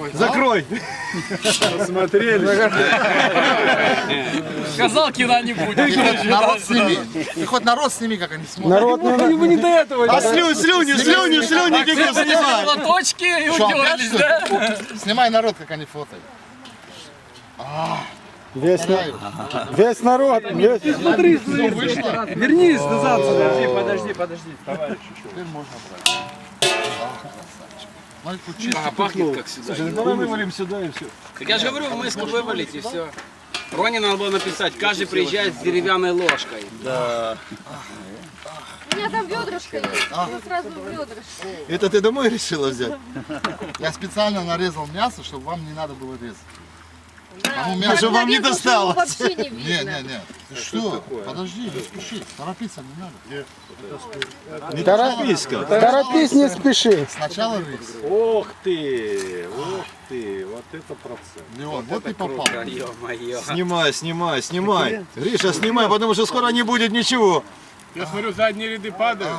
Ой. Закрой! Смотрели. Сказал, кино не будет. Народ сними. Ты хоть народ сними, как они смотрят. Народ Ему не до этого. А слюни бегут снимать. Лоточки и Что, опять, утерлись, что да? ли? Снимай народ, как они фотают. Весь народ. Смотри, Все вышло. вернись назад сюда. Подожди, товарищ. Теперь можно брать. Ну, тут чисто. А, пахнет как сюда. Давай вывалим сюда и все. Так я же говорю, в миску вывалить и все. Роне надо было написать, каждый приезжает с деревянной ложкой. У меня там ведрышко есть. Ну, сразу ведрышко. Это ты домой решила взять? Я специально нарезал мясо, чтобы вам не надо было резать. Да. Кому мясо Чтобы вам не Нарезал, досталось. чтобы вообще не видно. Не. Ты что? Подожди, не спеши. Торопиться не надо. Не торопись-ка. Торопись, не спеши. Сначала рис. Ох ты, вот это процесс. Леон, вот ты попал. Ё-моё. Снимай. Гриша, снимай, потому что скоро не будет ничего. Я смотрю, задние ряды падают.